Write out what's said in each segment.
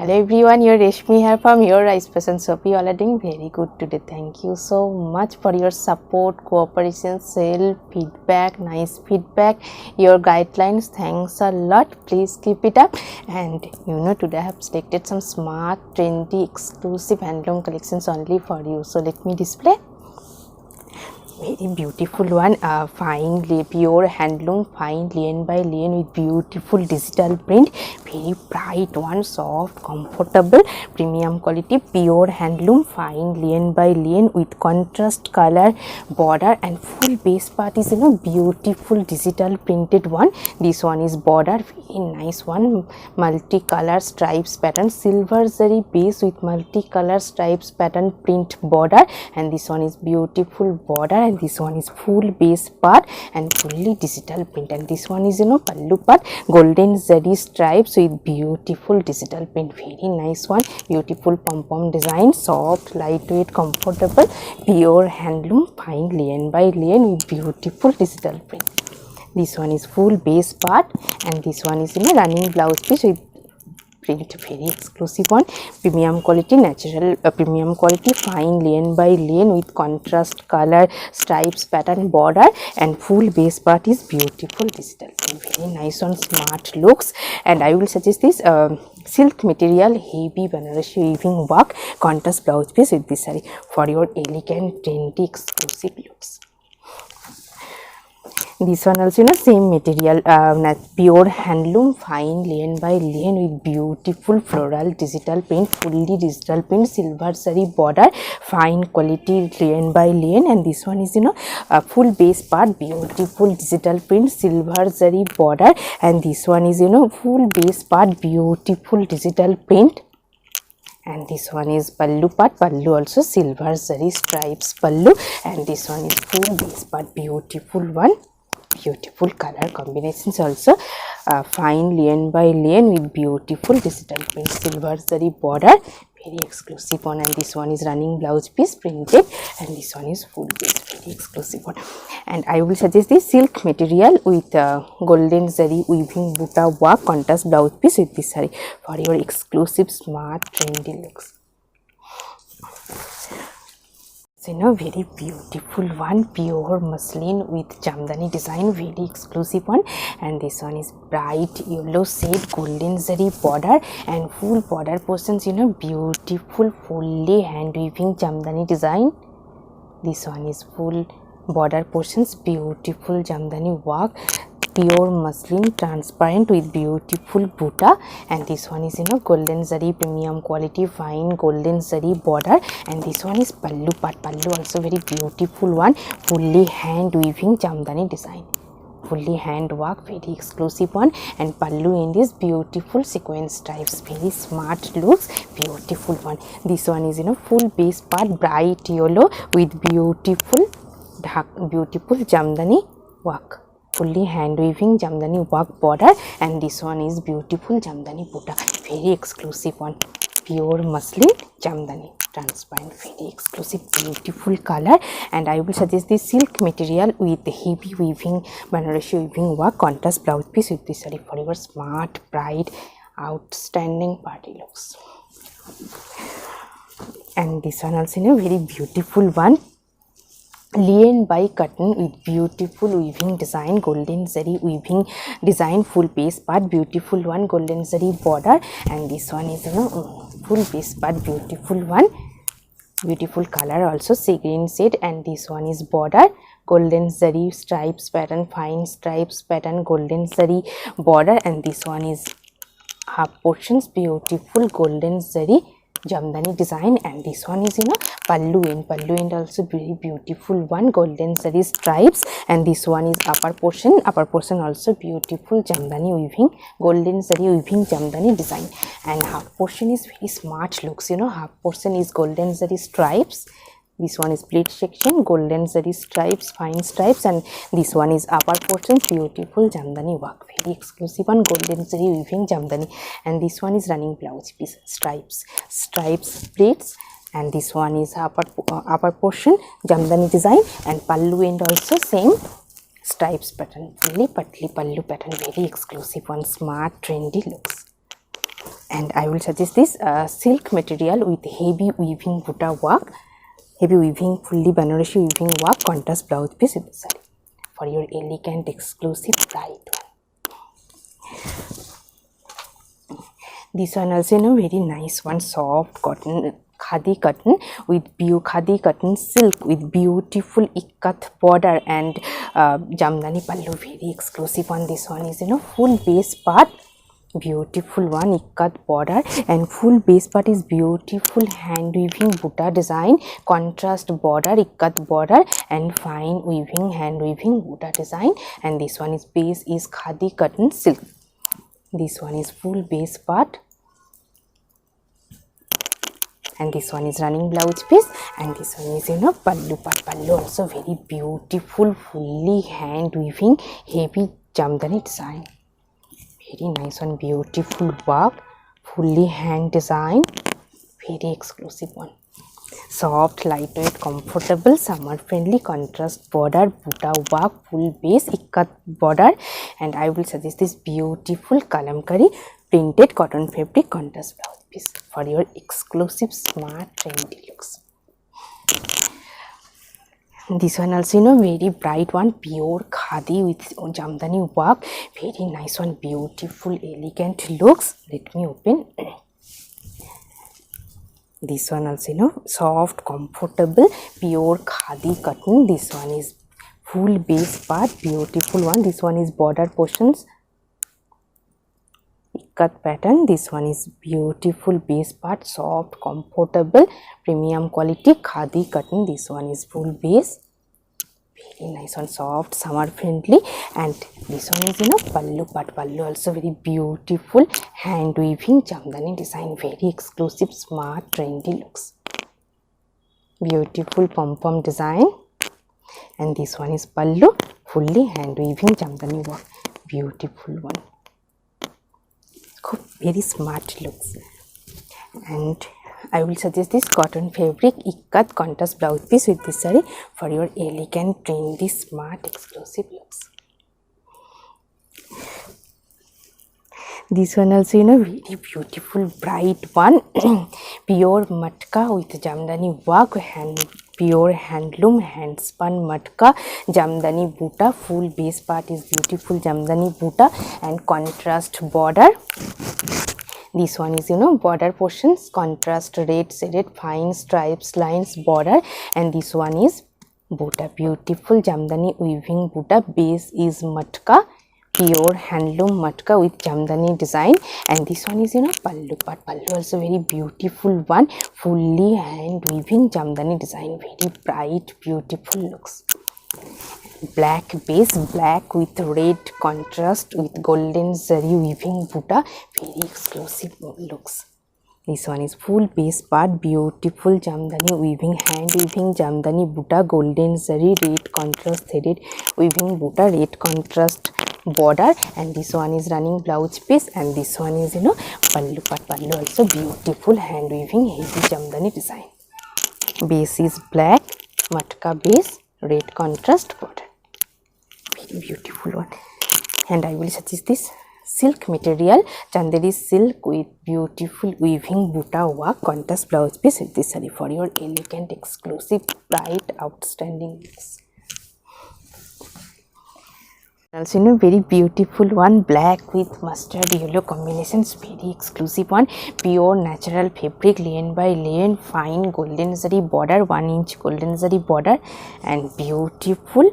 Hello everyone, you're Reshmi here from Your Rice Person Shop. You all are doing very good today. Thank you so much for your support, cooperation, sale, feedback, nice feedback, your guidelines. Thanks a lot. Please keep it up. And today I have selected some smart, trendy, exclusive handloom collections only for you. So let me display. Very beautiful one, fine pure handloom, fine lane by lane with beautiful digital print. Very bright one, soft, comfortable, premium quality, pure handloom, fine lane by lane with contrast color border, and full base part is beautiful digital printed one. This one is border, very nice one, multicolor stripes pattern, silver zari base with multicolor stripes pattern print border, and this one is beautiful border, and this one is full base part and fully digital print, and this one is pallu part, golden zari stripes with beautiful digital print. Very nice one, beautiful pom-pom design, soft, lightweight, comfortable, pure handloom, fine lane by lane with beautiful digital print. This one is full base part, and this one is running blouse piece with print. Very exclusive one, premium quality, natural premium quality, fine lane by lane with contrast color stripes pattern border, and full base part is beautiful digital print. Very nice one, smart looks. And I will suggest this silk material, heavy Banarasi weaving work, contrast blouse piece with this saree for your elegant, trendy, exclusive looks. This one also same material, pure handloom, fine lane by lane with beautiful floral digital print, fully digital print, silver zari border, fine quality lane by lane, and this one is full base part, beautiful digital print, silver zari border, and this one is full base part, beautiful digital print. And this one is pallu part, pallu also silver zari stripes pallu, and this one is full base part, beautiful one, beautiful color combinations also, fine lane by lane with beautiful digital print, silver zari border, very exclusive one. And this one is running blouse piece printed, and this one is full base, very exclusive one. And I will suggest this silk material with golden zari weaving buta work, contrast blouse piece with this saree for your exclusive, smart, trendy looks. So very beautiful one, pure muslin with jamdani design, very exclusive one. And this one is bright yellow shade, golden zari border, and full border portions beautiful fully hand weaving jamdani design. This one is full border portions, beautiful jamdani work, pure muslin transparent with beautiful buta, and this one is golden zari premium quality, fine golden zari border, and this one is pallu part, pallu also very beautiful one, fully hand weaving jamdani design, fully hand work, very exclusive one. And pallu in this beautiful sequence stripes, very smart looks, beautiful one. This one is full base part, bright yellow with beautiful jamdani work, fully hand weaving jamdani work border, and this one is beautiful jamdani buta, very exclusive one, pure muslin jamdani transparent, very exclusive, beautiful color. And I will suggest this silk material with heavy weaving Banarasi weaving work, contrast blouse piece with this saree for your smart, bright, outstanding party looks. And this one also very beautiful one, lane by cotton with beautiful weaving design, golden zari weaving design, full base part, beautiful one, golden zari border, and this one is full base part, beautiful one, beautiful color also, sea green shade, and this one is border, golden zari stripes pattern, fine stripes pattern, golden zari border, and this one is half portions, beautiful golden zari jamdani design, and this one is pallu end also very beautiful one, golden zari stripes, and this one is upper portion also beautiful jamdani weaving, golden zari weaving jamdani design, and half portion is very smart looks, half portion is golden zari stripes, this one is pleat section, golden zari stripes, fine stripes, and this one is upper portion, beautiful jamdani work, very exclusive one, golden zari weaving jamdani, and this one is running blouse piece, stripes pleats, and this one is upper portion jamdani design, and pallu end also same stripes pattern, fully patli pallu pattern, very exclusive one, smart, trendy looks. And I will suggest this silk material with heavy weaving buta work, heavy weaving, fully Banarasi weaving work, contrast blouse piece with this saree for your elegant, exclusive bright one. This one also very nice one, soft cotton, khadi cotton with khadi cotton silk with beautiful ikat border and jamdani pallu, very exclusive one. This one is full base part, beautiful one, ikat border, and full base part is beautiful hand weaving buta design, contrast border, ikat border, and fine weaving hand weaving buta design. And this one is base is khadi cotton silk. This one is full base part, and this one is running blouse piece, and this one is pallu part. Pallu also very beautiful, fully hand weaving heavy jamdani design, very nice one, beautiful work, fully hand design, very exclusive one. Soft, lightweight, comfortable, summer friendly, contrast border, buta work, full base, ikat border. And I will suggest this beautiful kalamkari printed cotton fabric contrast blouse piece for your exclusive smart trendy looks. This one also very bright one, pure khadi with jamdani work, very nice one, beautiful elegant looks. Let me open. This one also soft, comfortable, pure khadi cotton. This one is full base part, beautiful one. This one is border portions, ikat pattern. This one is beautiful base part, soft, comfortable, premium quality khadi cotton. This one is full base, very nice one, soft, summer friendly. And this one is pallu part. Pallu also very beautiful hand weaving jamdani design, very exclusive, smart, trendy looks, beautiful pom pom design. And this one is pallu, fully hand weaving jamdani work, beautiful one, very smart looks. And I will suggest this cotton fabric ikat contrast blouse piece with this saree for your elegant, trendy, smart, exclusive looks. This one also very beautiful, bright one, pure matka with jamdani work, pure handloom, hand spun matka, jamdani buta, full base part is beautiful jamdani buta and contrast border. This one is border portions, contrast red shaded fine stripes lines border, and this one is buta, beautiful jamdani weaving buta, base is matka, pure handloom matka with jamdani design. And this one is pallu part. Pallu also very beautiful one, fully hand weaving jamdani design, very bright, beautiful looks. Black base, black with red contrast with golden zari weaving buta, very exclusive looks. This one is full base part, beautiful jamdani weaving, hand weaving jamdani buta, golden zari, red contrast threaded weaving buta, red contrast border. And this one is running blouse piece, and this one is pallu part. Pallu also beautiful hand weaving heavy jamdani design. Base is black, matka base, red contrast border, very beautiful one. And I will suggest this silk material, chanderi silk with beautiful weaving buta work, contrast blouse piece with this saree for your elegant, exclusive, bright, outstanding looks. Also very beautiful one, black with mustard yellow combinations, very exclusive one, pure natural fabric, lane by lane, fine golden zari border, 1 inch golden zari border, and beautiful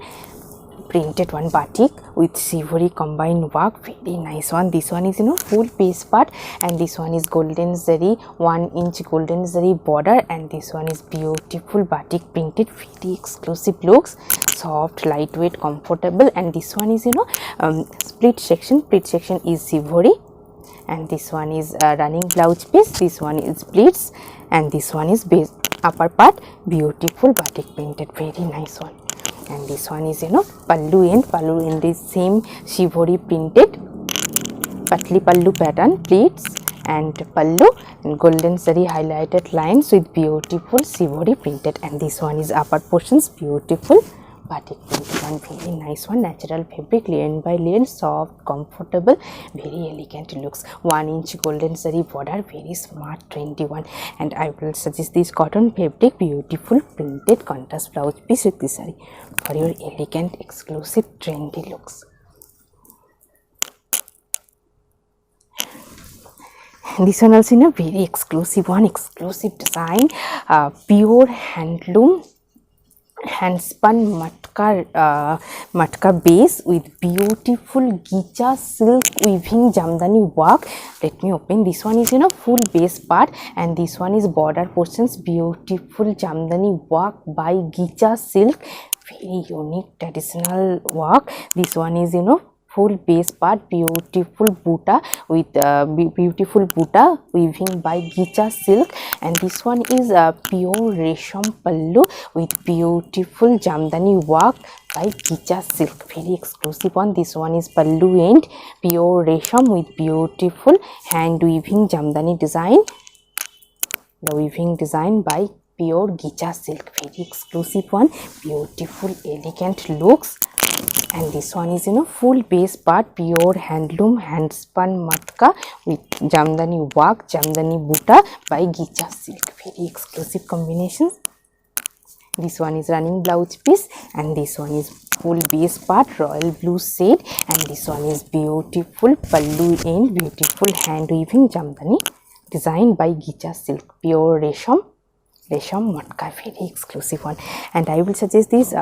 printed one batik with shivari combined work, very nice one. This one is full base part, and this one is golden zari, 1 inch golden zari border, and this one is beautiful batik printed, very exclusive looks, soft, lightweight, comfortable. And this one is split section is shivari, and this one is running blouse piece, this one is pleats, and this one is base upper part, beautiful batik printed, very nice one. And this one is pallu end is same shivari printed patli pallu pattern, pleats and pallu, and golden zari highlighted lines with beautiful shivari printed. And this one is upper portions, beautiful batik print one, very nice one, natural fabric, lane by lane, soft, comfortable, very elegant looks. 1 inch golden zari border, very smart, trendy one. And I will suggest this cotton fabric, beautiful printed contrast blouse piece with this saree for your elegant, exclusive, trendy looks. This one also in a very exclusive one, exclusive design, pure handloom, hand spun matka base with beautiful gicha silk weaving jamdani work. Let me open. This one is full base part, and this one is border portions, beautiful jamdani work by gicha silk, very unique traditional work. This one is full base part, beautiful buta with beautiful buta weaving by gicha silk, and this one is pure resham pallu with beautiful jamdani work by gicha silk, very exclusive one. This one is pallu end, pure resham with beautiful hand weaving jamdani design, the weaving design by pure gicha silk, very exclusive one, beautiful elegant looks. And this one is full base part, pure handloom, hand spun matka with jamdani work, jamdani buta by gicha silk, very exclusive combinations. This one is running blouse piece, and this one is full base part, royal blue shade, and this one is beautiful pallu end, beautiful hand weaving jamdani design by gicha silk, pure resham matka, very exclusive one. And I will suggest this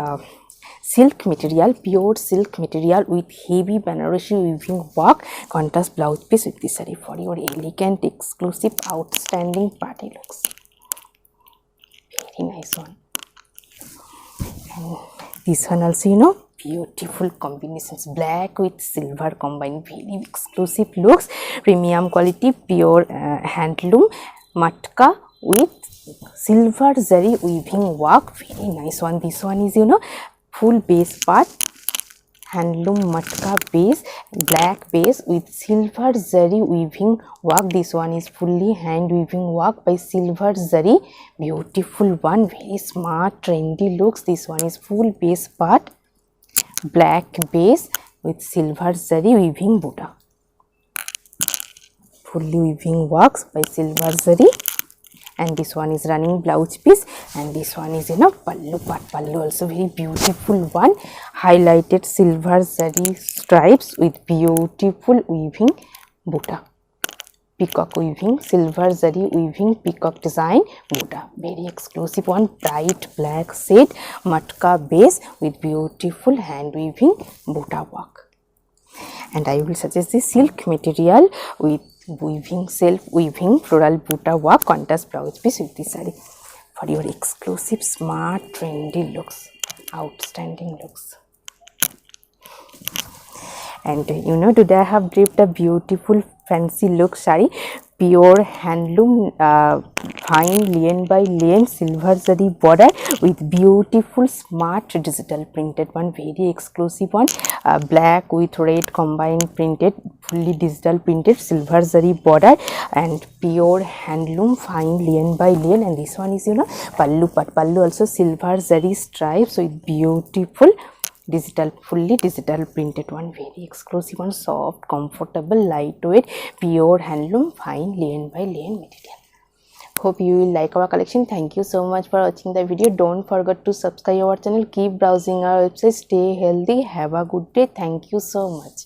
silk material, pure silk material with heavy Banarasi weaving work, contrast blouse piece with this saree for your elegant, exclusive, outstanding party looks. Very nice one. And this one also beautiful combinations, black with silver combined, very exclusive looks, premium quality, pure handloom matka with silver zari weaving work, very nice one. This one is full base part, handloom matka base, black base with silver zari weaving work. This one is fully hand weaving work by silver zari, beautiful one, very smart, trendy looks. This one is full base part, black base with silver zari weaving buta, fully weaving works by silver zari. And this one is running blouse piece, and this one is pallu part, pallu also very beautiful one, highlighted silver zari stripes with beautiful weaving buta, peacock weaving, silver zari weaving peacock design buta, very exclusive one, bright black shade matka base with beautiful hand weaving buta work. And I will suggest the silk material with weaving, self weaving floral buta work, contrast blouse piece with this saree for your exclusive, smart, trendy looks, outstanding looks. And today I have draped a beautiful fancy look saree, pure handloom, fine lane by lane silver zari border with beautiful smart digital printed one, very exclusive one, black with red combined printed, fully digital printed silver zari border, and pure handloom fine lane by lane. And this one is pallu part, pallu also silver zari stripes with beautiful digital, fully digital printed one, very exclusive one, soft, comfortable, lightweight, pure handloom fine lane by lane material. Hope you will like our collection. Thank you so much for watching the video. Don't forget to subscribe our channel, keep browsing our website, stay healthy, have a good day. Thank you so much.